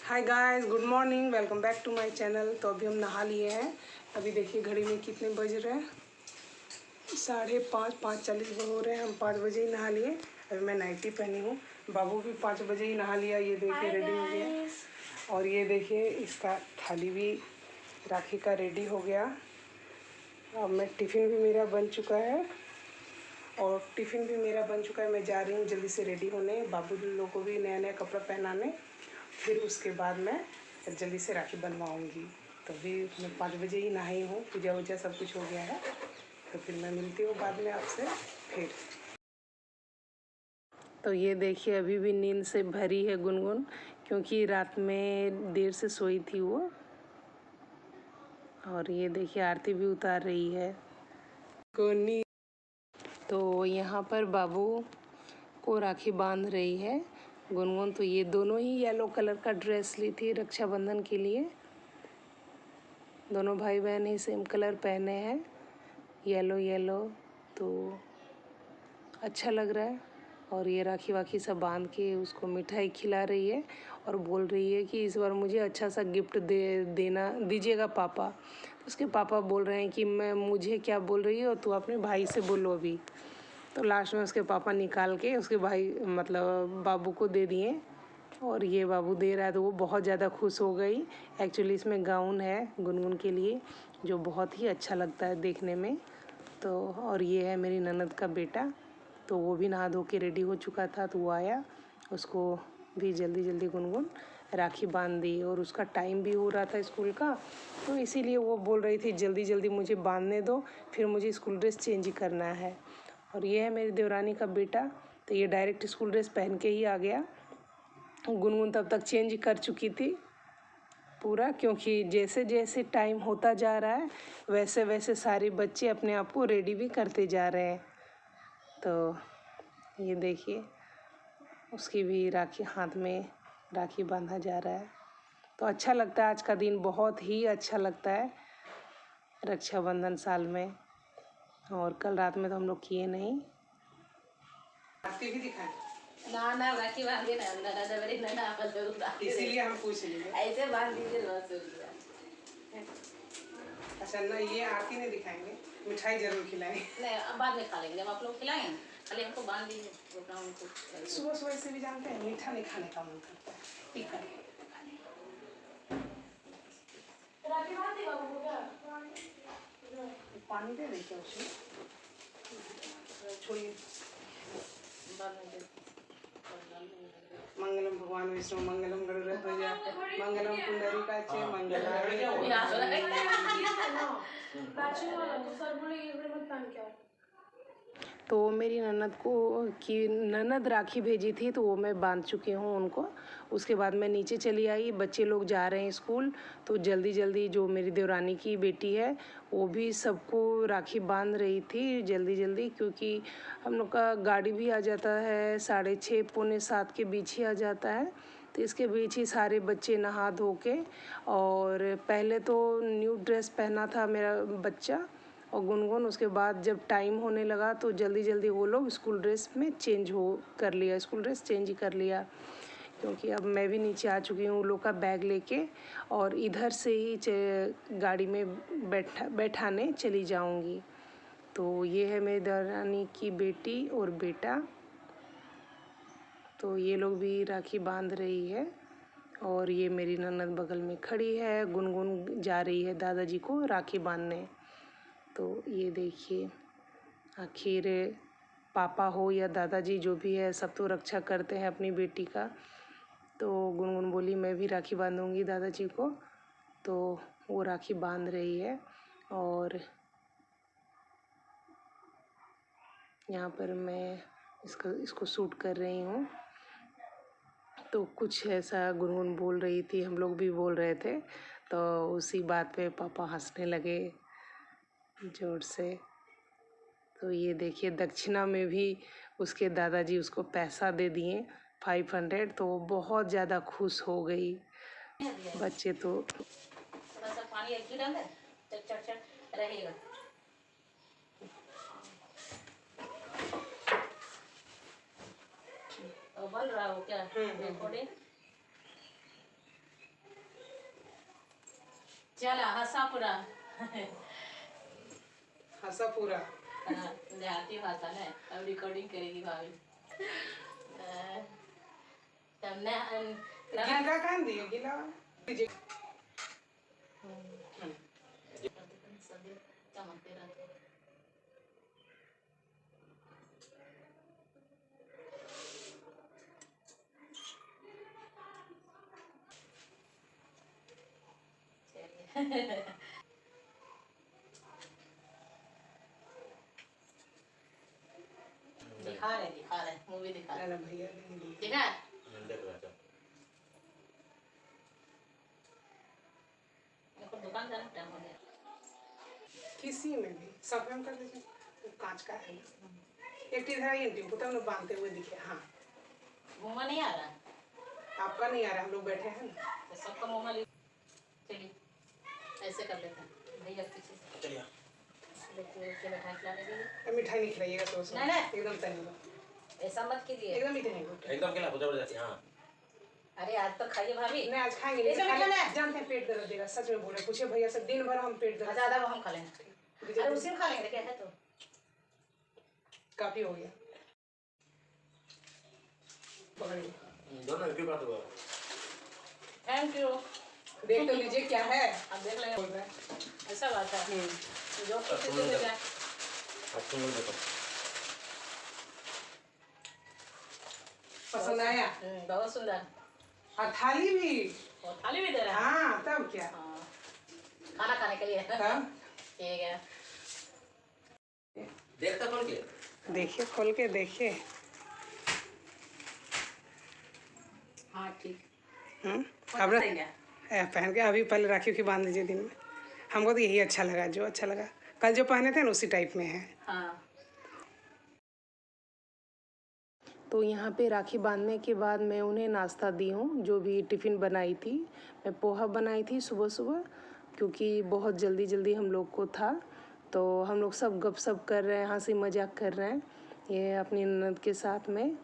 Hi guys, good morning, welcome back to my channel. तो अभी हम नहा लिए हैं। अभी देखिए घड़ी में कितने बज रहे हैं, 5:40 हो रहे हैं। हम 5 बजे ही नहा लिए। अभी मैं नाइटी पहनी हूँ। बाबू भी 5 बजे ही नहा लिया। ये देखिए रेडी हो गया। और ये देखिए इसका थाली भी राखी का रेडी हो गया। अब मैं टिफ़िन भी मेरा बन चुका है मैं जा रही हूँ जल्दी से रेडी होने, बाबू लोगों को भी नया नया कपड़ा पहनाने। फिर उसके बाद मैं जल्दी से राखी बनवाऊँगी। तो अभी मैं 5 बजे ही नहाई हूँ, पूजा वूजा सब कुछ हो गया है। तो फिर मैं मिलती हूँ बाद में आपसे फिर। तो ये देखिए अभी भी नींद से भरी है गुनगुन, क्योंकि रात में देर से सोई थी वो। और ये देखिए आरती भी उतार रही है कोनी। तो यहाँ पर बाबू को राखी बांध रही है गुनगुन। तो ये दोनों ही येलो कलर का ड्रेस ली थी रक्षाबंधन के लिए। दोनों भाई बहन ही सेम कलर पहने हैं, येलो। तो अच्छा लग रहा है। और ये राखी वाखी सब बांध के उसको मिठाई खिला रही है और बोल रही है कि इस बार मुझे अच्छा सा गिफ्ट दीजिएगा पापा। तो उसके पापा बोल रहे हैं कि मुझे क्या बोल रही हो, तू अपने भाई से बोलो अभी। तो लास्ट में उसके पापा निकाल के उसके भाई मतलब बाबू को दे दिए। और ये बाबू दे रहा है तो वो बहुत ज़्यादा खुश हो गई। एक्चुअली इसमें गाउन है गुनगुन के लिए, जो बहुत ही अच्छा लगता है देखने में। तो और ये है मेरी ननद का बेटा। तो वो भी नहा धो के रेडी हो चुका था, तो वो आया, उसको भी जल्दी गुनगुन राखी बांध दी। और उसका टाइम भी हो रहा था स्कूल का, तो इसीलिए वो बोल रही थी जल्दी मुझे बांधने दो, फिर मुझे स्कूल ड्रेस चेंज करना है। और ये है मेरी देवरानी का बेटा। तो ये डायरेक्ट स्कूल ड्रेस पहन के ही आ गया। गुनगुन तब तक चेंज कर चुकी थी पूरा, क्योंकि जैसे जैसे टाइम होता जा रहा है वैसे वैसे सारे बच्चे अपने आप को रेडी भी करते जा रहे हैं। तो ये देखिए उसकी भी राखी, हाथ में राखी बांधा जा रहा है। तो अच्छा लगता है, आज का दिन बहुत ही अच्छा लगता है रक्षाबंधन साल में। और कल रात में तो हम लोग किए नहीं। आरती भी दिखाएं ना राखी बांध देना इसीलिए हम पूछ लिए, ऐसे बांध दीजिए बस हो गया। अच्छा ना, ये आरती नहीं दिखाएंगे, मिठाई जरूर खिलाएंगे। नहीं, अब बाद में खा लेंगे, जब आप लोग खिलाएं खाली हमको बांध दीजिए। सुबह सुबह से भी जानते हैं मीठा नहीं खाने का मन करता है। ठीक है, राखी बांध दी बाबू को क्या? पानी दे दें क्या उसमें, छोड़िए। मंगलम भगवान विष्णु मंगलम गरुड़ध्वजा मंगलम पुंडरीकाक्ष तो मेरी ननद ननद राखी भेजी थी, तो वो मैं बांध चुकी हूँ उनको। उसके बाद मैं नीचे चली आई, बच्चे लोग जा रहे हैं स्कूल। तो जल्दी जो मेरी देवरानी की बेटी है वो भी सबको राखी बांध रही थी जल्दी, क्योंकि हम लोग का गाड़ी भी आ जाता है 6:30 पौने 7 के बीच ही आ जाता है। तो इसके बीच ही सारे बच्चे नहा धो के, और पहले तो न्यू ड्रेस पहना था मेरा बच्चा और गुनगुन। उसके बाद जब टाइम होने लगा तो जल्दी वो लोग स्कूल ड्रेस में स्कूल ड्रेस चेंज कर लिया। क्योंकि अब मैं भी नीचे आ चुकी हूँ लोग का बैग लेके, और इधर से ही गाड़ी में बैठाने चली जाऊँगी। तो ये है मेरी देवरानी की बेटी और बेटा। तो ये लोग भी राखी बांध रही है। और ये मेरी ननद बगल में खड़ी है, गुनगुन जा रही है दादाजी को राखी बांधने। तो ये देखिए, आखिर पापा हो या दादाजी जो भी है, सब तो रक्षा करते हैं अपनी बेटी का। तो गुनगुन बोली मैं भी राखी बांधूंगी दादाजी को। तो वो राखी बांध रही है। और यहाँ पर मैं इसको शूट कर रही हूँ। तो कुछ ऐसा गुनगुन बोल रही थी, हम लोग भी बोल रहे थे। तो उसी बात पे पापा हंसने लगे जोर से। तो ये देखिए दक्षिणा में भी उसके दादाजी उसको पैसा दे दिए 500। तो वो बहुत ज़्यादा खुश हो गई। बच्चे तो पानी रहेगा। बन रहा हो क्या रिकॉर्डिंग? चला हंसा पूरा हंसा पूरा। देहाती भाषा है, अब रिकॉर्डिंग करेगी भाभी। तुमने गिला कान दिए गिला चमकते रहते। दिखा रहे मूवी दिखा रहे भैया देखा दुकान जाना टाइम हो गया। किसी में भी सब में कर लीजिए, कांच का है एक टी धरा ये टीम तब बांधते हुए दिखे। हाँ मुँह नहीं आ रहा, आपका नहीं आ रहा, हम लोग बैठे हैं ना तो सबका मुँह चलिए ऐसे कर लेते हैं भैया पीछे से। चलिए देखिए मिठाई खिला देगी। मिठाई नहीं खिलाइएगा तो नहीं एकदम तनी ऐसा मत कीजिए, एकदम ही नहीं एकदम खिला जबरदस्ती। हाँ अरे आज तो खाइए भाभी। नहीं आज खाएंगे नहीं, जानते हैं पेट दर्द देगा, सच में बोल रहे, पूछे भैया से दिन भर हम पेट दर्द। ज्यादा वो हम खा लेंगे, अरे उसी में खा लेंगे क्या है तो काफी हो गया। दोनों एक ही बात हुआ। Thank you. देख तो लीजिए क्या है, अब देख लेंगे ऐसा बात है जो कुछ सुन लो देखो पसंद आया। बहुत सुंदर। और थाली भी, और थाली भी दे रहा है। हाँ तब क्या, हाँ, खाना खाने के लिए तब ठीक है। देखता कौन के देखिए खोल के देखिए। हाँ ठीक अब पहन के अभी पहले राखी की बांध दीजिए दिन में। हमको तो यही अच्छा लगा, जो अच्छा लगा कल जो पहने थे ना उसी टाइप में है। हाँ। तो यहाँ पे राखी बांधने के बाद मैं उन्हें नाश्ता दी हूँ, जो भी टिफ़िन बनाई थी। मैं पोहा बनाई थी सुबह सुबह, क्योंकि बहुत जल्दी जल्दी हम लोग को था, तो हम लोग सब गपशप कर रहे हैं, हंसी मजाक कर रहे हैं ये अपनी ननद के साथ में।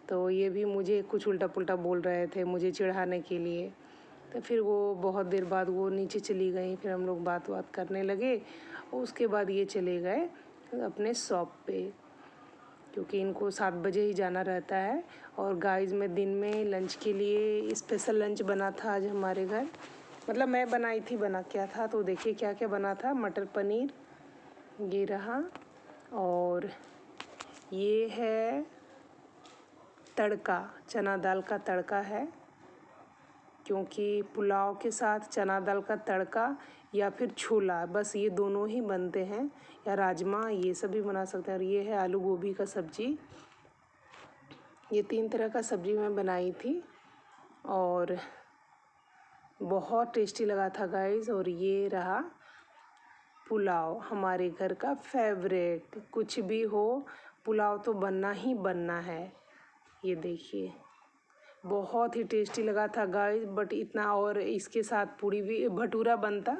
तो ये भी मुझे कुछ उल्टा पुल्टा बोल रहे थे मुझे चिढ़ाने के लिए। तो फिर वो बहुत देर बाद वो नीचे चली गई, फिर हम लोग बात करने लगे। उसके बाद ये चले गए अपने शॉप पे, क्योंकि इनको 7 बजे ही जाना रहता है। और गाइस में दिन में लंच के लिए स्पेशल लंच बना था आज हमारे घर, मतलब मैं बनाई थी, बना क्या था तो देखिए क्या क्या बना था। मटर पनीर ये रहा, और ये है तड़का, चना दाल का तड़का है, क्योंकि पुलाव के साथ चना दाल का तड़का या फिर छोला, बस ये दोनों ही बनते हैं, या राजमा ये सब भी बना सकते हैं। और ये है आलू गोभी का सब्जी। ये 3 तरह का सब्जी मैं बनाई थी और बहुत टेस्टी लगा था गाइस। और ये रहा पुलाव, हमारे घर का फेवरेट, कुछ भी हो पुलाव तो बनना ही बनना है। ये देखिए बहुत ही टेस्टी लगा था गाइस, बट इतना, और इसके साथ पूरी भी भटूरा बनता,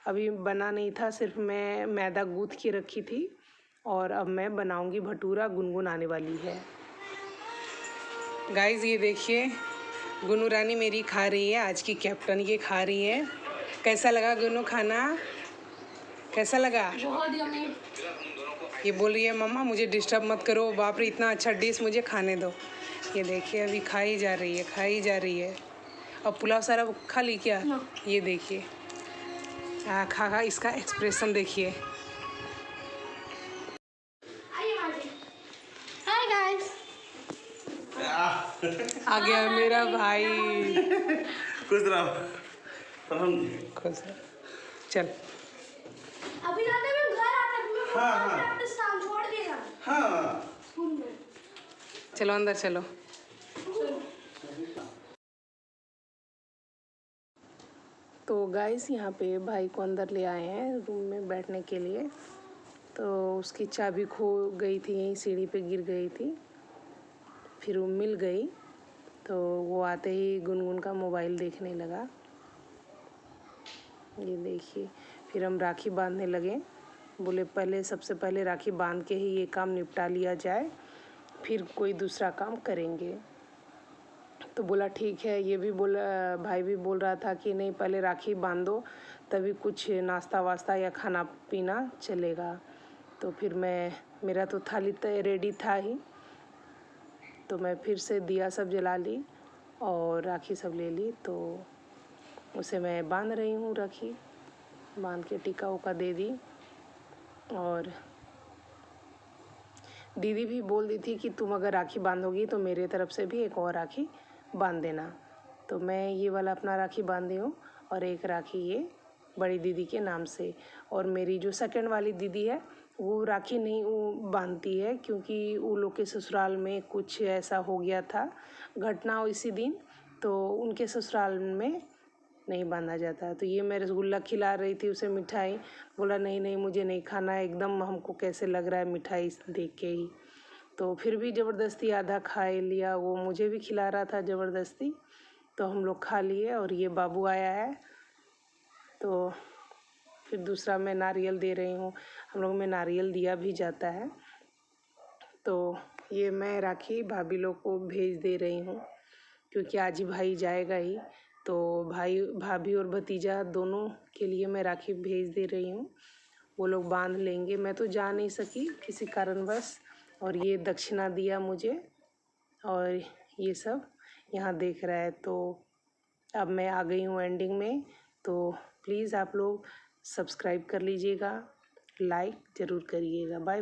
अभी बना नहीं था, सिर्फ मैं मैदा गूँथ के रखी थी और अब मैं बनाऊंगी भटूरा। गुनगुन आने वाली है गाइस। ये देखिए गुनू रानी मेरी खा रही है, आज की कैप्टन ये खा रही है। कैसा लगा गुनू खाना, कैसा लगा? बहुत यम्मी। ये बोल रही है मम्मा मुझे डिस्टर्ब मत करो, बाप रे इतना अच्छा डिश मुझे खाने दो। ये देखिए अभी खाई जा रही है, खाई जा रही है। और पुलाव सारा खा ली क्या? ये देखिए खा इसका एक्सप्रेशन देखिए। हाय गाइस, आ गया मेरा भाई। खुश रहो। खुश रहो। चल अभी जाते हैं घर आते हैं। हाँ, प्रैक्टिस काम छोड़ देगा। हाँ स्कूल में चलो अंदर चलो। तो गाइस यहाँ पे भाई को अंदर ले आए हैं रूम में बैठने के लिए। तो उसकी चाबी खो गई थी, यहीं सीढ़ी पे गिर गई थी, फिर वो मिल गई। तो वो आते ही गुनगुन का मोबाइल देखने लगा। ये देखिए फिर हम राखी बांधने लगे, बोले पहले सबसे पहले राखी बांध के ही ये काम निपटा लिया जाए, फिर कोई दूसरा काम करेंगे। तो बोला ठीक है। ये भी बोला, भाई भी बोल रहा था कि नहीं पहले राखी बांध दो तभी कुछ नाश्ता वास्ता या खाना पीना चलेगा। तो फिर मेरा तो थाली रेडी था ही, तो मैं फिर से दिया सब जला ली और राखी सब ले ली। तो उसे मैं बांध रही हूँ, राखी बांध के टीका उका दे दी। और दीदी भी बोल दी थी कि तुम अगर राखी बांधोगी तो मेरे तरफ से भी एक और राखी बांध देना। तो मैं ये वाला अपना राखी बांधी हूँ और एक राखी ये बड़ी दीदी के नाम से। और मेरी जो सेकंड वाली दीदी है वो राखी नहीं वो बांधती है, क्योंकि वो लोग के ससुराल में कुछ ऐसा हो गया था घटना इसी दिन, तो उनके ससुराल में नहीं बांधा जाता। तो ये मैं रसगुल्ला खिला रही थी उसे, मिठाई। बोला नहीं नहीं मुझे नहीं खाना है, एकदम हमको कैसे लग रहा है मिठाई देख के ही। तो फिर भी ज़बरदस्ती आधा खा लिया, वो मुझे भी खिला रहा था ज़बरदस्ती। तो हम लोग खा लिए और ये बाबू आया है तो फिर दूसरा मैं नारियल दे रही हूँ। हम लोग में नारियल दिया भी जाता है। तो ये मैं राखी भाभी लोग को भेज दे रही हूँ, क्योंकि आज ही भाई जाएगा ही। तो भाई भाभी और भतीजा दोनों के लिए मैं राखी भेज दे रही हूँ। वो लोग बांध लेंगे, मैं तो जा नहीं सकी किसी कारणवश। और ये दक्षिणा दिया मुझे और ये सब यहाँ देख रहा है। तो अब मैं आ गई हूँ एंडिंग में। तो प्लीज़ आप लोग सब्सक्राइब कर लीजिएगा, लाइक ज़रूर करिएगा। Bye bye.